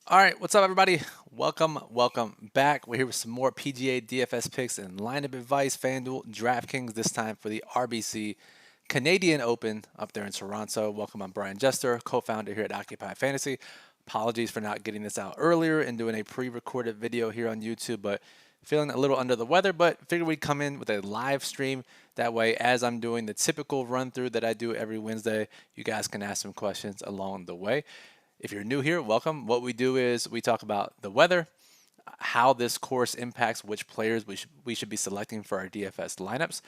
All right, what's up, everybody? Welcome back. We're here with some more PGA DFS picks and lineup advice. FanDuel and DraftKings this time for the RBC Canadian Open up there in Toronto. Welcome, I'm Brian Jester, co-founder here at Occupy Fantasy. Apologies for not getting this out earlier and doing a pre-recorded video here on YouTube, but feeling a little under the weather, but figured we'd come in with a live stream. That way, as I'm doing the typical run through that I do every Wednesday, you guys can ask some questions along the way. If you're new here, welcome. What we do is we talk about the weather, how this course impacts which players we should be selecting for our DFS lineups.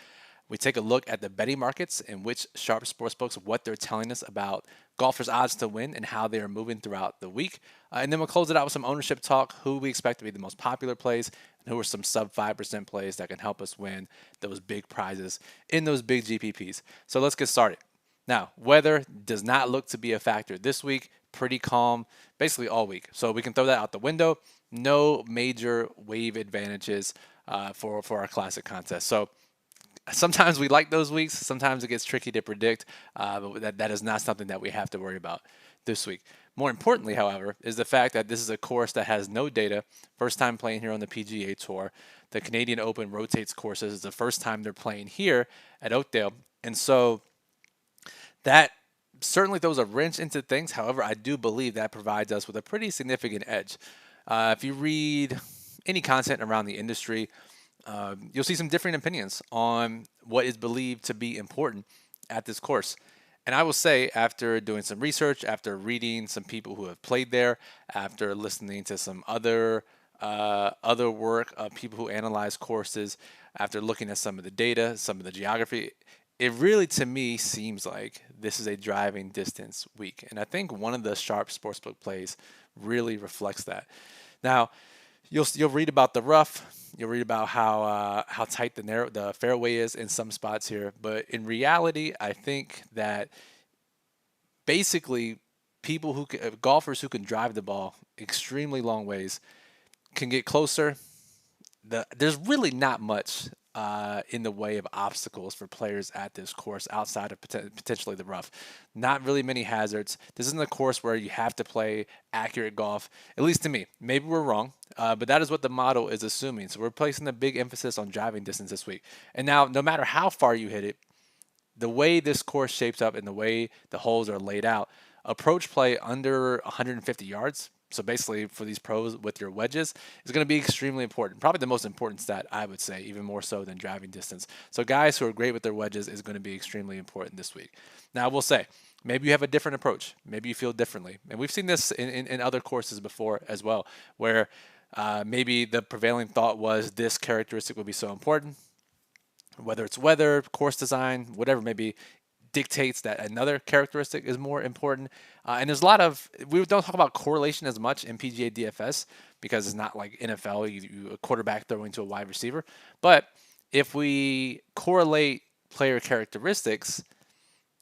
We take a look at the betting markets and which sharp sportsbooks, what they're telling us about golfers' odds to win and how they are moving throughout the week. And then we'll close it out with some ownership talk, who we expect to be the most popular plays, and who are some sub 5% plays that can help us win those big prizes in those big GPPs. So let's get started. Now, weather does not look to be a factor this week. Pretty calm basically all week. So we can throw that out the window. No major wave advantages for our classic contest. So sometimes we like those weeks. Sometimes it gets tricky to predict, but that is not something that we have to worry about this week. More importantly, however, is the fact that this is a course that has no data. First time playing here on the PGA Tour. The Canadian Open rotates courses. It's the first time they're playing here at Oakdale. And so that certainly throws a wrench into things. However, I do believe that provides us with a pretty significant edge. If you read any content around the industry, you'll see some different opinions on what is believed to be important at this course. And I will say, after doing some research, after reading some people who have played there, after listening to some other work of people who analyze courses, after looking at some of the data, some of the geography, it really, to me, seems like this is a driving distance week. And I think one of the sharp sportsbook plays really reflects that. Now, you'll read about the rough. You'll read about how tight the fairway is in some spots here. But in reality, I think that basically golfers who can drive the ball extremely long ways can get closer. There's really not much in the way of obstacles for players at this course outside of potentially the rough. Not really many hazards. This isn't a course where you have to play accurate golf, at least to me. Maybe we're wrong, but that is what the model is assuming. So we're placing a big emphasis on driving distance this week. And now, no matter how far you hit it, the way this course shapes up and the way the holes are laid out, approach play under 150 yards, so basically for these pros with your wedges, is going to be extremely important. Probably the most important stat, I would say, even more so than driving distance. So guys who are great with their wedges is going to be extremely important this week. Now, I will say, maybe you have a different approach. Maybe you feel differently. And we've seen this in other courses before as well, where maybe the prevailing thought was this characteristic would be so important. Whether it's weather, course design, whatever it may be, dictates that another characteristic is more important. And there's a lot of, we don't talk about correlation as much in PGA DFS because it's not like NFL, you a quarterback throwing to a wide receiver. But if we correlate player characteristics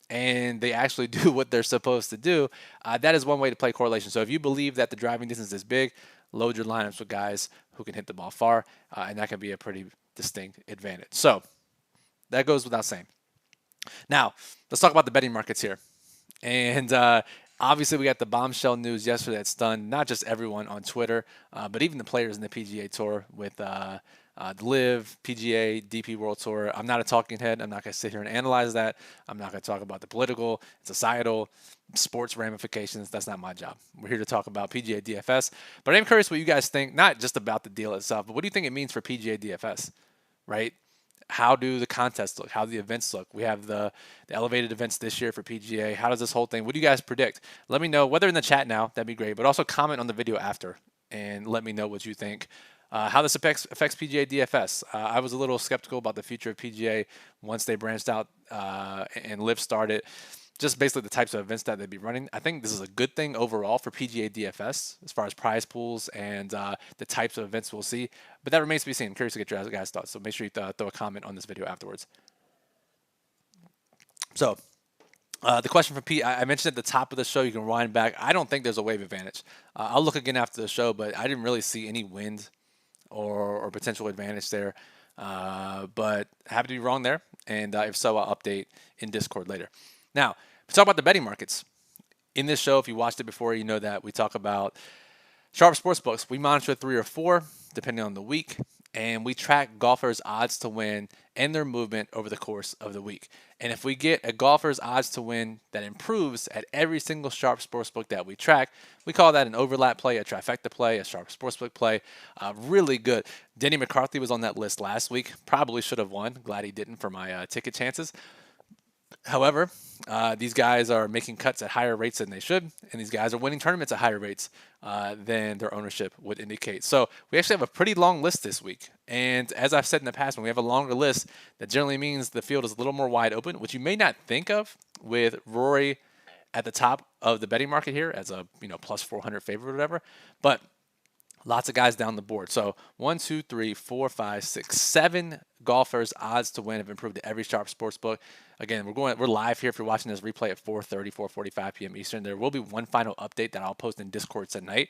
and they actually do what they're supposed to do, that is one way to play correlation. So if you believe that the driving distance is big, load your lineups with guys who can hit the ball far, and that can be a pretty distinct advantage. So that goes without saying. Now, let's talk about the betting markets here. And obviously, we got the bombshell news yesterday that stunned not just everyone on Twitter, but even the players in the PGA Tour with the LIV, PGA, DP World Tour. I'm not a talking head. I'm not going to sit here and analyze that. I'm not going to talk about the political, societal, sports ramifications. That's not my job. We're here to talk about PGA DFS. But I'm curious what you guys think, not just about the deal itself, but what do you think it means for PGA DFS, right? How do the contests look? How do the events look? We have the elevated events this year for PGA. How does this whole thing, what do you guys predict? Let me know, whether in the chat now, that'd be great, but also comment on the video after and let me know what you think. How this affects PGA DFS. I was a little skeptical about the future of PGA once they branched out and LIV started. Just basically the types of events that they'd be running. I think this is a good thing overall for PGA DFS as far as prize pools and the types of events we'll see. But that remains to be seen. I'm curious to get your guys' thoughts. So make sure you throw a comment on this video afterwards. So the question from Pete, I mentioned at the top of the show, you can rewind back. I don't think there's a wave advantage. I'll look again after the show, but I didn't really see any wind or potential advantage there. But happy to be wrong there. And if so, I'll update in Discord later. Now, let's talk about the betting markets. In this show, if you watched it before, you know that we talk about Sharp Sportsbooks, we monitor 3 or 4, depending on the week, and we track golfers' odds to win and their movement over the course of the week. And if we get a golfer's odds to win that improves at every single Sharp Sportsbook that we track, we call that an overlap play, a trifecta play, a Sharp Sportsbook play. Really good. Denny McCarthy was on that list last week. Probably should have won. Glad he didn't for my ticket chances. However, these guys are making cuts at higher rates than they should, and these guys are winning tournaments at higher rates than their ownership would indicate. So we actually have a pretty long list this week. And as I've said in the past, when we have a longer list, that generally means the field is a little more wide open, which you may not think of with Rory at the top of the betting market here as a plus 400 favorite or whatever. But lots of guys down the board. So 1, 2, 3, 4, 5, 6, 7 golfers' odds to win have improved to every Sharp Sportsbook. Again, we're live here if you're watching this replay at 4:30, 4:45 p.m. Eastern. There will be one final update that I'll post in Discord tonight.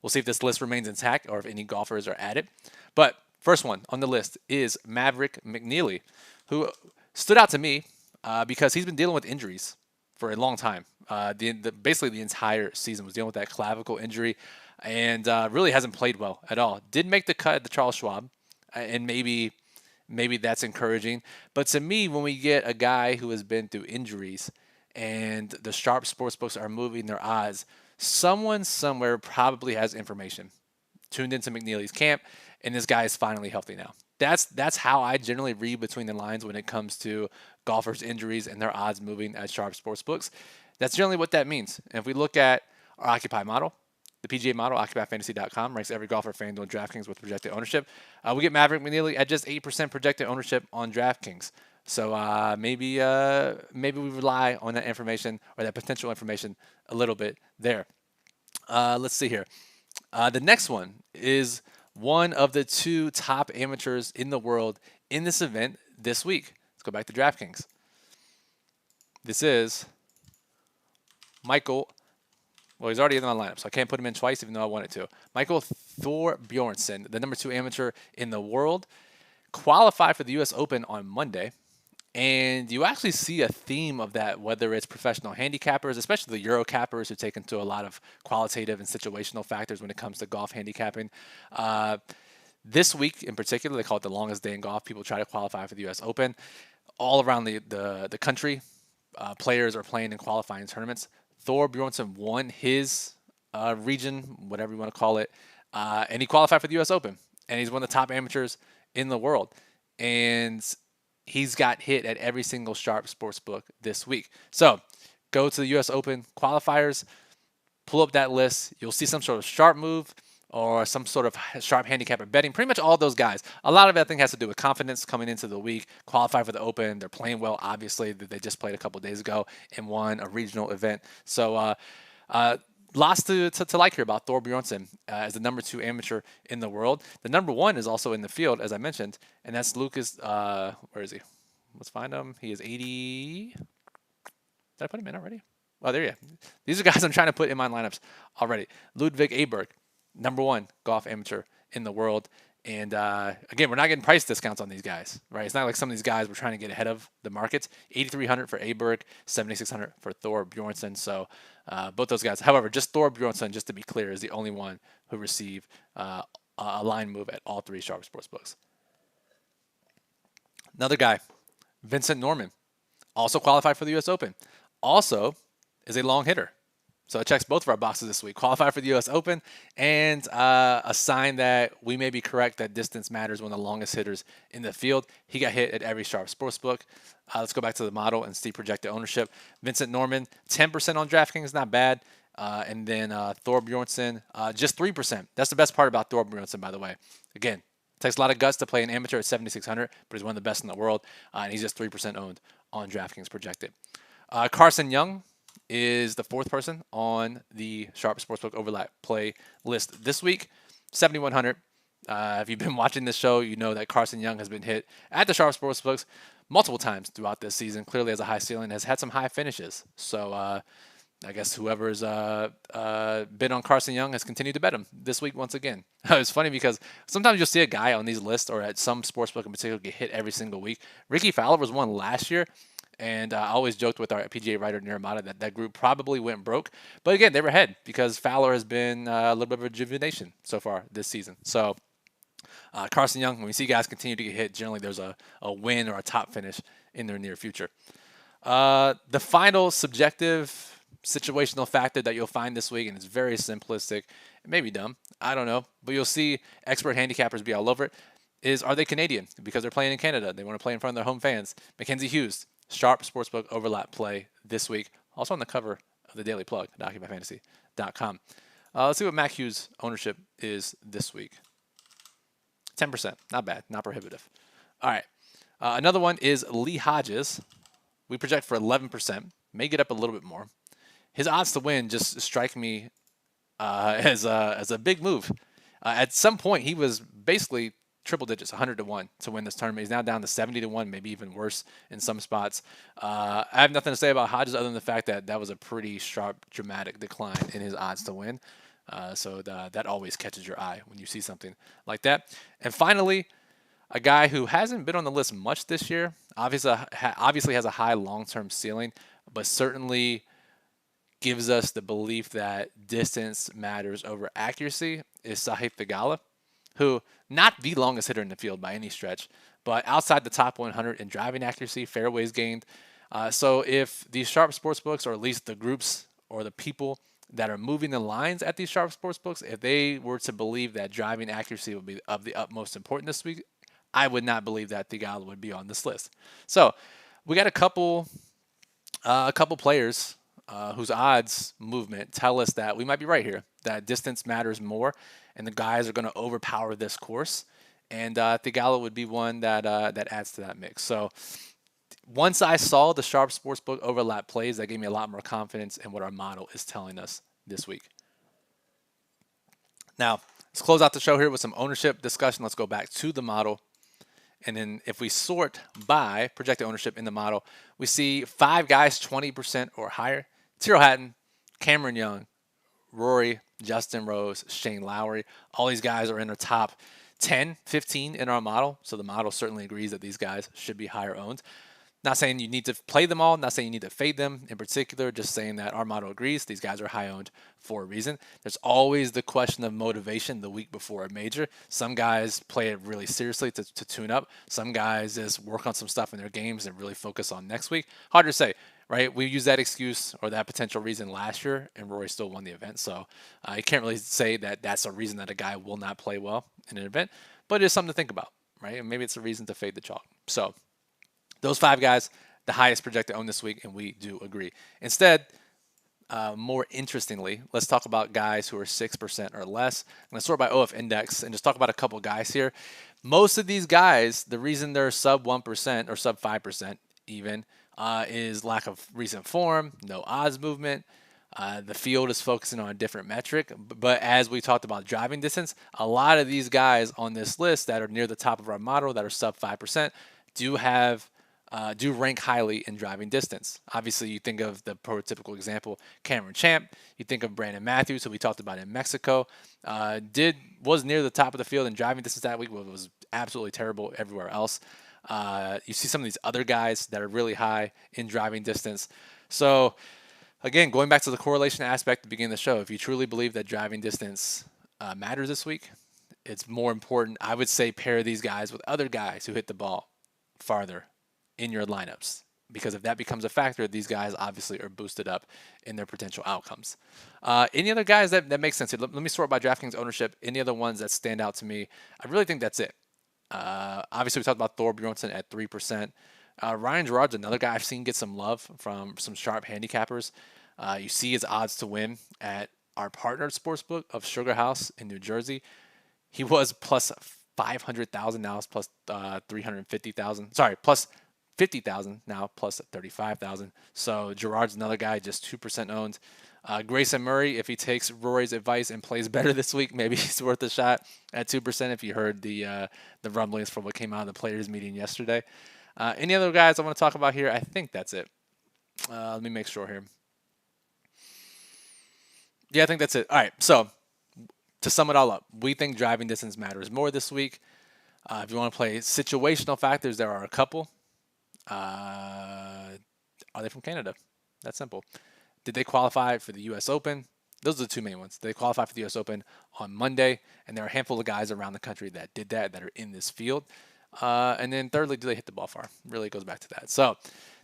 We'll see if this list remains intact or if any golfers are added. But first one on the list is Maverick McNealy, who stood out to me because he's been dealing with injuries for a long time. Basically the entire season was dealing with that clavicle injury and really hasn't played well at all. Did make the cut at the Charles Schwab, and maybe that's encouraging. But to me, when we get a guy who has been through injuries and the Sharp Sportsbooks are moving their odds, someone somewhere probably has information tuned into McNealy's camp, and this guy is finally healthy now. That's how I generally read between the lines when it comes to golfers' injuries and their odds moving at Sharp Sportsbooks. That's generally what that means. And if we look at our Occupy model, the PGA model, OccupyFantasy.com, ranks every golfer, FanDuel, and DraftKings with projected ownership. We get Maverick McNealy at just 8% projected ownership on DraftKings. So maybe we rely on that information or that potential information a little bit there. Let's see here. The next one is one of the 2 top amateurs in the world in this event this week. Let's go back to DraftKings. This is Michael. Well, he's already in my lineup, so I can't put him in twice even though I wanted to. Michael Thorbjornsen, the number 2 amateur in the world, qualified for the U.S. Open on Monday. And you actually see a theme of that, whether it's professional handicappers, especially the Euro cappers who take into a lot of qualitative and situational factors when it comes to golf handicapping. This week in particular, they call it the longest day in golf. People try to qualify for the U.S. Open. All around the country, players are playing in qualifying tournaments. Thorbjornsen won his region, whatever you want to call it, and he qualified for the U.S. Open. And he's one of the top amateurs in the world. And he's got hit at every single Sharp Sportsbook this week. So go to the U.S. Open qualifiers, pull up that list. You'll see some sort of sharp move or some sort of sharp handicapper betting. Pretty much all those guys. A lot of it, I think, has to do with confidence coming into the week. Qualify for the Open. They're playing well, obviously. They just played a couple days ago and won a regional event. So lots to like here about Thorbjornsen as the number 2 amateur in the world. The number 1 is also in the field, as I mentioned, and that's Lucas. Where is he? Let's find him. He is 80. Did I put him in already? Oh, there you go. These are guys I'm trying to put in my lineups already. Ludwig Aberg, number 1 golf amateur in the world. And again, we're not getting price discounts on these guys, right? It's not like some of these guys we're trying to get ahead of the markets. 8,300 for Aberg, 7,600 for Thorbjornsen. So both those guys. However, just Thorbjornsen, just to be clear, is the only one who received a line move at all 3 Sharp Sportsbooks. Another guy, Vincent Norman, also qualified for the U.S. Open. Also is a long hitter. So it checks both of our boxes this week. Qualified for the U.S. Open and a sign that we may be correct that distance matters when the longest hitters in the field. He got hit at every Sharp Sportsbook. Let's go back to the model and see projected ownership. Vincent Norman, 10% on DraftKings, not bad. And then Thorbjornsen, just 3%. That's the best part about Thorbjornsen, by the way. Again, it takes a lot of guts to play an amateur at 7,600, but he's one of the best in the world. And he's just 3% owned on DraftKings projected. Carson Young is the 4th person on the Sharp Sportsbook overlap play list this week, 7,100. If you've been watching this show, you know that Carson Young has been hit at the Sharp Sportsbooks multiple times throughout this season. Clearly has a high ceiling, has had some high finishes. So I guess whoever's bid on Carson Young has continued to bet him this week once again. It's funny because sometimes you'll see a guy on these lists or at some sportsbook in particular get hit every single week. Ricky Fowler was one last year, And I always joked with our PGA writer Niramata that that group probably went broke. But again, they were ahead because Fowler has been a little bit of a rejuvenation so far this season. So Carson Young, when we see guys continue to get hit, generally there's a win or a top finish in their near future. The final subjective situational factor that you'll find this week, and it's very simplistic, it may be dumb, I don't know, but you'll see expert handicappers be all over it, is are they Canadian? Because they're playing in Canada. They want to play in front of their home fans. Mackenzie Hughes, sharp sportsbook overlap play this week. Also on the cover of the Daily Plug, DocumentFantasy.com. Let's see what Mac Hughes' ownership is this week. 10%. Not bad. Not prohibitive. All right. Another one is Lee Hodges. We project for 11%. May get up a little bit more. His odds to win just strike me as a big move. At some point, he was basically triple digits, 100 to 1 to win this tournament. He's now down to 70 to 1, maybe even worse in some spots. I have nothing to say about Hodges other than the fact that that was a pretty sharp, dramatic decline in his odds to win. So that always catches your eye when you see something like that. And finally, a guy who hasn't been on the list much this year, obviously has a high long-term ceiling, but certainly gives us the belief that distance matters over accuracy, is Sahith Theegala, who not the longest hitter in the field by any stretch, but outside the top 100 in driving accuracy, fairways gained. So if these sharp sports books, or at least the groups or the people that are moving the lines at these sharp sports books, if they were to believe that driving accuracy would be of the utmost importance this week, I would not believe that Theegala would be on this list. So we got a couple players whose odds movement tell us that we might be right here, that distance matters more, and the guys are going to overpower this course. And Theegala would be one that adds to that mix. So once I saw the sharp sportsbook overlap plays, that gave me a lot more confidence in what our model is telling us this week. Now, let's close out the show here with some ownership discussion. Let's go back to the model. And then if we sort by projected ownership in the model, we see 5 guys 20% or higher. Tyrrell Hatton, Cameron Young, Rory, Justin Rose, Shane Lowry. All these guys are in the top 10, 15 in our model. So the model certainly agrees that these guys should be higher owned. Not saying you need to play them all, not saying you need to fade them in particular, just saying that our model agrees these guys are high owned for a reason. There's always the question of motivation the week before a major. Some guys play it really seriously to tune up. Some guys just work on some stuff in their games and really focus on next week. Hard to say, right? We used that excuse or that potential reason last year, and Rory still won the event. So you can't really say that that's a reason that a guy will not play well in an event, but it's something to think about, right? And maybe it's a reason to fade the chalk. So those 5 guys, the highest projected own this week, and we do agree. Instead, more interestingly, let's talk about guys who are 6% or less. I'm going to sort by OF index and just talk about a couple guys here. Most of these guys, the reason they're sub 1% or sub 5% even is lack of recent form, no odds movement. The field is focusing on a different metric. But as we talked about driving distance, a lot of these guys on this list that are near the top of our model that are sub 5% do rank highly in driving distance. Obviously, you think of the prototypical example, Cameron Champ. You think of Brandon Matthews, who we talked about in Mexico. Was near the top of the field in driving distance that week, but was absolutely terrible everywhere else. You see some of these other guys that are really high in driving distance. So, again, going back to the correlation aspect at the beginning of the show, if you truly believe that driving distance matters this week, it's more important, I would say, pair these guys with other guys who hit the ball farther in your lineups, because if that becomes a factor, these guys obviously are boosted up in their potential outcomes. Any other guys that make sense here? Let me sort by DraftKings ownership. Any other ones that stand out to me? I really think that's it. Obviously, we talked about Thor Bjornsson at 3%. Ryan Gerard's another guy I've seen get some love from some sharp handicappers. You see his odds to win at our partnered sportsbook of Sugar House in New Jersey. He was plus 500,000, now it's plus 350,000. Sorry, plus 50,000 now, plus 35,000. So Gerard's another guy, just 2% owned. Grayson Murray, if he takes Rory's advice and plays better this week, maybe he's worth a shot at 2%. If you heard the rumblings from what came out of the players' meeting yesterday. Any other guys I want to talk about here? I think that's it. Let me make sure here. Yeah, I think that's it. All right. So to sum it all up, we think driving distance matters more this week. If you want to play situational factors, there are a couple. are they from Canada? That's simple. Did they qualify for the U.S. Open? Those are the two main ones. They qualified for the U.S. Open on Monday, and there are a handful of guys around the country that did that are in this field. And then thirdly, do they hit the ball far? Really goes back to that. So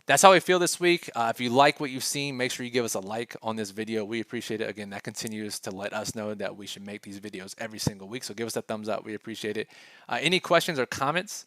that's how we feel this week. If you like what you've seen, make sure you give us a like on this video. We appreciate it. Again, that continues to let us know that we should make these videos every single week. So give us a thumbs up. We appreciate it. Any questions or comments,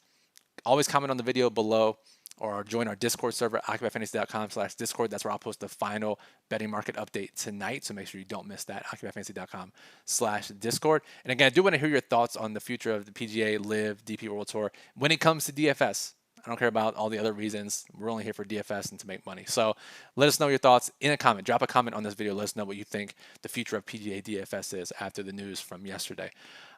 always comment on the video below, or join our Discord server, occupiedfantasy.com/Discord. That's where I'll post the final betting market update tonight. So make sure you don't miss that, occupiedfantasy.com/Discord. And again, I do want to hear your thoughts on the future of the PGA, LIV, DP World Tour when it comes to DFS. I don't care about all the other reasons. We're only here for DFS and to make money. So let us know your thoughts in a comment. Drop a comment on this video. Let us know what you think the future of PGA DFS is after the news from yesterday.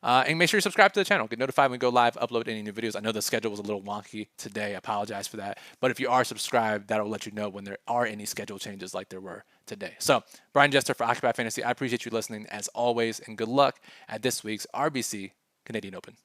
And make sure you subscribe to the channel. Get notified when we go live, upload any new videos. I know the schedule was a little wonky today. I apologize for that. But if you are subscribed, that'll let you know when there are any schedule changes like there were today. So Brian Jester for Occupy Fantasy. I appreciate you listening as always, and good luck at this week's RBC Canadian Open.